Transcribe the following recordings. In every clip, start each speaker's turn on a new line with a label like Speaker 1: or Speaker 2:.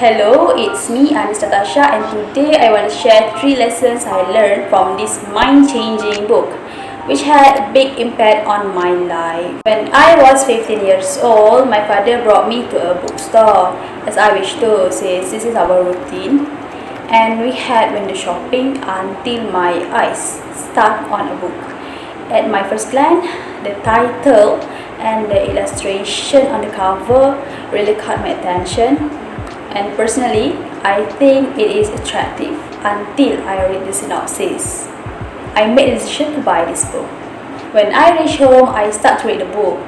Speaker 1: Hello, it's me, I'm Natasha, and today I want to share 3 lessons I learned from this mind-changing book, which had a big impact on my life. When I was 15 years old, my father brought me to a bookstore, as I wish to, since this is our routine, and we had window shopping until my eyes stuck on a book. At my first glance, the title and the illustration on the cover really caught my attention, and personally, I think it is attractive until I read the synopsis. I made a decision to buy this book. When I reached home, I started to read the book.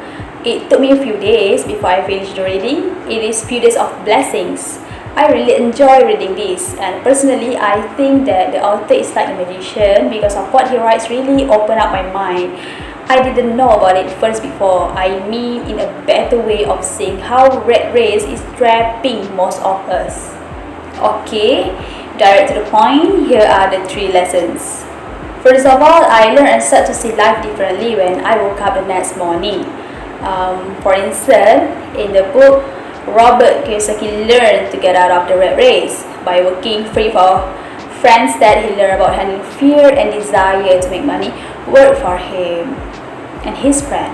Speaker 1: It took me a few days before I finished the reading. It is few days of blessings. I really enjoy reading this, and personally, I think that the author is like a magician because of what he writes really opened up my mind. I didn't know about it first before. I mean, in a better way of seeing how rat race is trapping most of us. Okay, direct to the point, here are the 3 lessons. First of all, I learned and started to see life differently when I woke up the next morning. For instance, in the book, Robert Kiyosaki learned to get out of the rat race by working free for friends that he learned about handling fear and desire to make money work for him and his friend.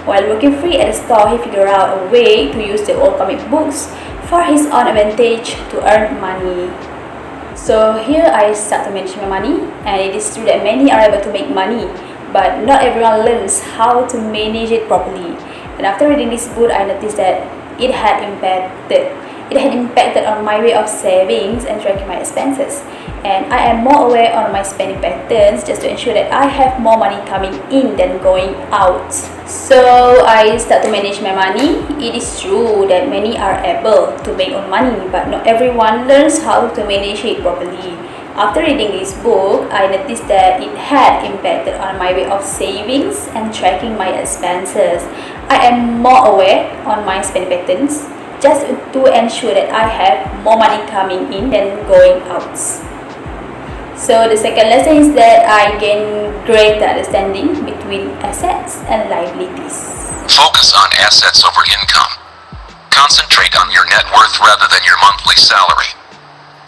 Speaker 1: While working free at the store, he figured out a way to use the old comic books for his own advantage to earn money. So here I start to manage my money, and it is true that many are able to make money, but not everyone learns how to manage it properly. And after reading this book, I noticed that it had impacted on my way of savings and tracking my expenses. And I am more aware on my spending patterns just to ensure that I have more money coming in than going out. So I start to manage my money. It is true that many are able to make own money, but not everyone learns how to manage it properly. After reading this book, I noticed that it had impacted on my way of savings and tracking my expenses. I am more aware on my spending patterns just to ensure that I have more money coming in than going out. So the second lesson is that I gain greater understanding between assets and liabilities.
Speaker 2: Focus on assets over income. Concentrate on your net worth rather than your monthly salary.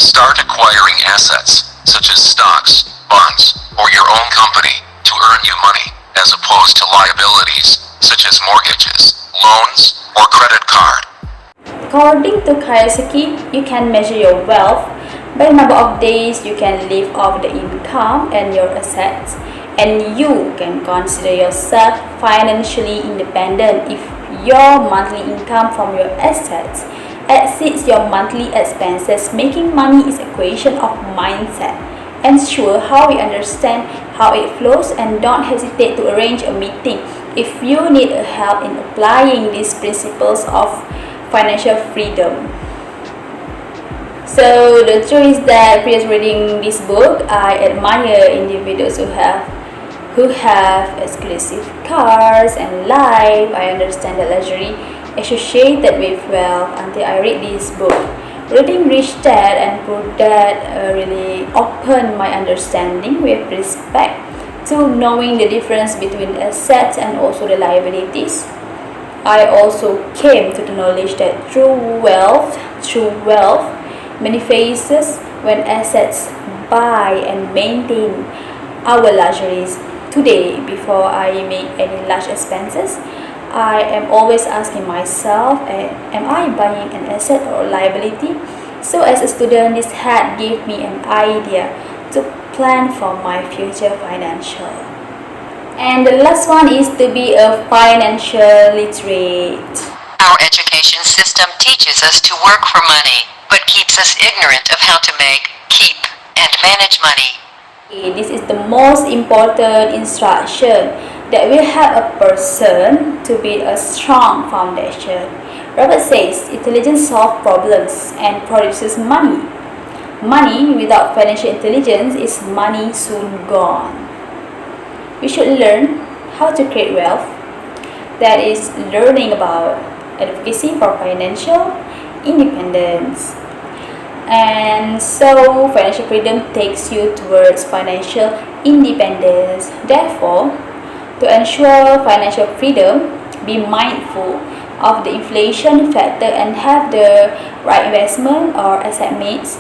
Speaker 2: Start acquiring assets, such as stocks, bonds, or your own company, to earn you money, as opposed to liabilities, such as mortgages, loans, or credit card.
Speaker 1: According to Kiyosaki, you can measure your wealth by the number of days you can live off the income and your assets, and you can consider yourself financially independent if your monthly income from your assets exceeds your monthly expenses. Making money is an equation of mindset. Ensure how we understand how it flows, and don't hesitate to arrange a meeting if you need help in applying these principles of financial freedom. So the truth is that previous reading this book, I admire individuals who have exclusive cars and life. I understand the luxury associated with wealth until I read this book. Reading Rich Dad and Poor Dad really opened my understanding with respect to knowing the difference between assets and also the liabilities. I also came to the knowledge that true wealth manifests when assets buy and maintain our luxuries. Today, before I make any large expenses, I am always asking myself, am I buying an asset or liability? So as a student, this had gave me an idea to plan for my future financial. And the last one is to be a financial literate.
Speaker 3: Our education system teaches us to work for money, but keeps us ignorant of how to make, keep, and manage money.
Speaker 1: This is the most important instruction that will help a person to build a strong foundation. Robert says intelligence solves problems and produces money. Money without financial intelligence is money soon gone. We should learn how to create wealth. That is learning about advocacy for financial independence. And so financial freedom takes you towards financial independence. Therefore, to ensure financial freedom, be mindful of the inflation factor and have the right investment or asset mix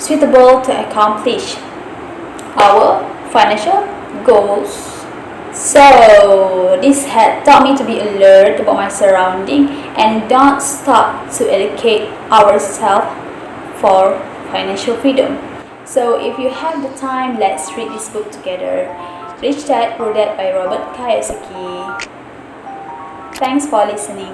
Speaker 1: suitable to accomplish our financial goals. So this had taught me to be alert about my surrounding and don't stop to educate ourselves for financial freedom. So if you have the time, let's read this book together. Rich Dad Poor Dad by Robert Kiyosaki. Thanks for listening.